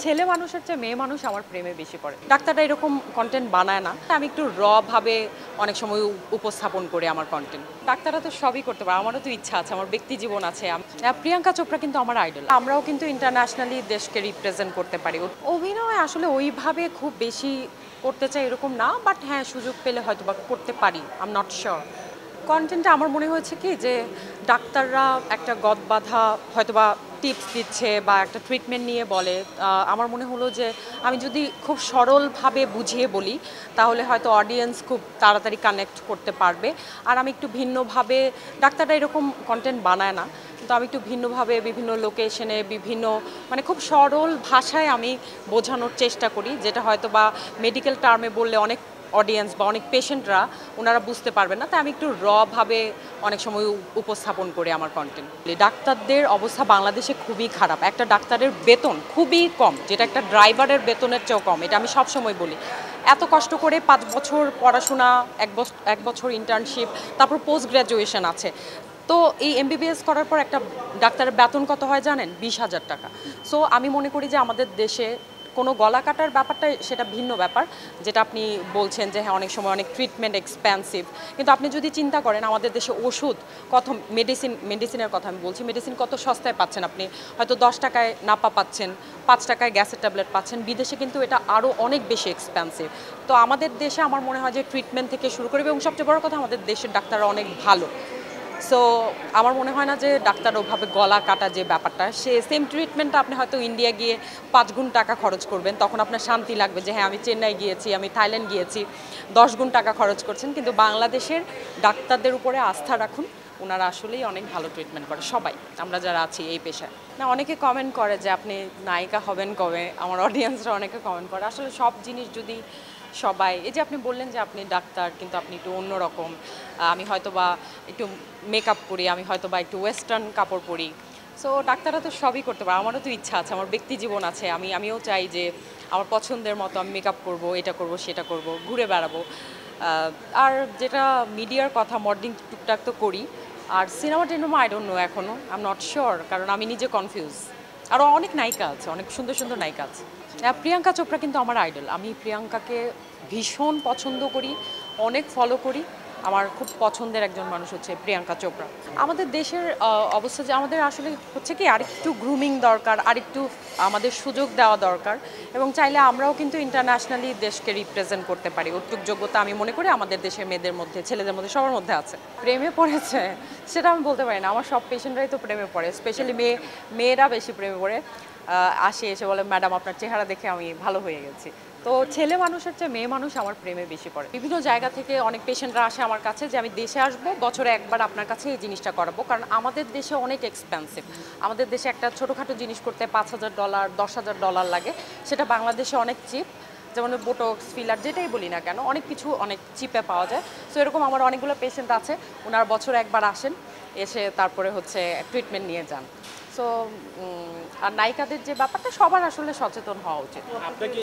ছেলে মানুষের চেয়ে মেয়ে মানুষ আমার প্রেমে বেশি পড়ে। ডাক্তাররা এরকম কন্টেন্ট বানায় না, আমি একটু ভাবে অনেক সময় উপস্থাপন করি আমার কন্টেন্ট। ডাক্তাররা তো সবই করতে পারে, আমারও তো ইচ্ছা আছে, আমার ব্যক্তি জীবন আছে। প্রিয়াঙ্কা চোপড়া কিন্তু আমার আইডল। আমরাও কিন্তু ইন্টারন্যাশনালি দেশকে রিপ্রেজেন্ট করতে পারি। অভিনয় আসলে ওইভাবে খুব বেশি করতে চাই এরকম না, বাট হ্যাঁ, সুযোগ পেলে হয়তো বা করতে পারি। I am not sure. কন্টেন্টটা আমার মনে হয়েছে কি যে ডাক্তাররা একটা গদবাঁধা হয়তোবা টিপস দিচ্ছে বা একটা ট্রিটমেন্ট নিয়ে বলে। আমার মনে হলো যে আমি যদি খুব সরলভাবে বুঝিয়ে বলি তাহলে হয়তো অডিয়েন্স খুব তাড়াতাড়ি কানেক্ট করতে পারবে। আর আমি একটু ভিন্নভাবে, ডাক্তাররা এরকম কন্টেন্ট বানায় না, কিন্তু আমি একটু ভিন্নভাবে বিভিন্ন লোকেশনে বিভিন্ন মানে খুব সরল ভাষায় আমি বোঝানোর চেষ্টা করি, যেটা হয়তো বা মেডিকেল টার্মে বললে অনেক অডিয়েন্স বা অনেক পেশেন্টরা ওনারা বুঝতে পারবেন না। তাই আমি একটু ভাবে অনেক সময় উপস্থাপন করি আমার কন্টেন্ট। ডাক্তারদের অবস্থা বাংলাদেশে খুবই খারাপ। একটা ডাক্তারের বেতন খুবই কম, যেটা একটা ড্রাইভারের বেতনের চেয়েও কম। এটা আমি সবসময় বলি। এত কষ্ট করে 5 বছর পড়াশোনা, এক বছর ইন্টার্নশিপ, তারপর পোস্ট গ্র্যাজুয়েশন আছে। তো এই এমবিবিএস করার পর একটা ডাক্তারের বেতন কত হয় জানেন? 20,000 টাকা। সো আমি মনে করি যে আমাদের দেশে কোনো গলা কাটার ব্যাপারটা সেটা ভিন্ন ব্যাপার, যেটা আপনি বলছেন যে হ্যাঁ, অনেক সময় অনেক ট্রিটমেন্ট এক্সপেন্সিভ। কিন্তু আপনি যদি চিন্তা করেন আমাদের দেশে ওষুধ কত, মেডিসিনের কথা আমি বলছি, মেডিসিন কত সস্তায় পাচ্ছেন আপনি। হয়তো 10 টাকায় নাপা পাচ্ছেন, 5 টাকায় গ্যাসের ট্যাবলেট পাচ্ছেন। বিদেশে কিন্তু এটা আরও অনেক বেশি এক্সপেন্সিভ। তো আমাদের দেশে আমার মনে হয় যে ট্রিটমেন্ট থেকে শুরু করে, এবং সবচেয়ে বড় কথা আমাদের দেশের ডাক্তাররা অনেক ভালো। সো আমার মনে হয় না যে ডাক্তার ওভাবে গলা কাটা যে ব্যাপারটা, সে সেম ট্রিটমেন্টটা আপনি হয়তো ইন্ডিয়া গিয়ে 5 গুণ টাকা খরচ করবেন, তখন আপনার শান্তি লাগবে যে হ্যাঁ, আমি চেন্নাই গিয়েছি, আমি থাইল্যান্ড গিয়েছি, 10 গুণ টাকা খরচ করছেন। কিন্তু বাংলাদেশের ডাক্তারদের উপরে আস্থা রাখুন, ওনারা আসলেই অনেক ভালো ট্রিটমেন্ট করে। সবাই আমরা যারা আছি এই পেশায়, না অনেকে কমেন্ট করে যে আপনি নায়িকা হবেন কবে, আমার অডিয়েন্সরা অনেকে কমেন্ট করে। আসলে সব জিনিস যদি সবাই, এই যে আপনি বললেন যে আপনি ডাক্তার কিন্তু আপনি একটু অন্যরকম, আমি হয়তো বা একটু মেকআপ করি, আমি হয়তো বা একটু ওয়েস্টার্ন কাপড় পরি। সো ডাক্তাররা তো সবই করতে পারে, আমারও তো ইচ্ছা আছে, আমার ব্যক্তি জীবন আছে। আমিও চাই যে আমার পছন্দের মতো আমি মেকআপ করব, এটা করব, সেটা করব, ঘুরে বেড়াবো। আর যেটা মিডিয়ার কথা, মডেলিং টুকটাক তো করি। আর সিনেমা টিনেমা আই ডোন্ট নো এখনও, আই এম নট শিওর, কারণ আমি নিজে কনফিউজ। আরও অনেক নায়িকা আছে, অনেক সুন্দর সুন্দর নায়িকা আছে। প্রিয়াঙ্কা চোপড়া কিন্তু আমার আইডল। আমি প্রিয়াঙ্কাকে ভীষণ পছন্দ করি, অনেক ফলো করি। আমার খুব পছন্দের একজন মানুষ হচ্ছে প্রিয়াঙ্কা চোপড়া। আমাদের দেশের অবস্থা যে আমাদের আসলে হচ্ছে কি, আরেকটু গ্রুমিং দরকার, আরেকটু আমাদের সুযোগ দেওয়া দরকার, এবং চাইলে আমরাও কিন্তু ইন্টারন্যাশনালি দেশকে রিপ্রেজেন্ট করতে পারি। ওটুক যোগ্যতা আমি মনে করি আমাদের দেশের মেয়েদের মধ্যে, ছেলেদের মধ্যে, সবার মধ্যে আছে। প্রেমে পড়েছে সেটা আমি বলতে পারি না, আমার সব পেশেন্টরাই তো প্রেমে পড়ে, স্পেশালি মেয়েরা বেশি প্রেমে পড়ে। আসে, এসে বলে ম্যাডাম আপনার চেহারা দেখে আমি ভালো হয়ে গেছি। তো ছেলে মানুষের চেয়ে মেয়ে মানুষ আমার প্রেমে বেশি পড়ে। বিভিন্ন জায়গা থেকে অনেক পেশেন্টরা আসে আমার কাছে যে আমি দেশে আসবো, বছরে একবার আপনার কাছে এই জিনিসটা করাবো, কারণ আমাদের দেশে অনেক এক্সপেন্সিভ। আমাদের দেশে একটা ছোটোখাটো জিনিস করতে $5,000 $10,000 লাগে, সেটা বাংলাদেশে অনেক চিপ। যেমন বোটক্স, ফিলার, যেটাই বলি না কেন, অনেক কিছু অনেক চিপে পাওয়া যায়। সো এরকম আমার অনেকগুলো পেশেন্ট আছে, ওনার বছরে একবার আসেন, এসে তারপরে হচ্ছে ট্রিটমেন্ট নিয়ে যান। সো আর নায়িকাদের যে ব্যাপারটা, সবার আসলে সচেতন হওয়া উচিত। আপনাকে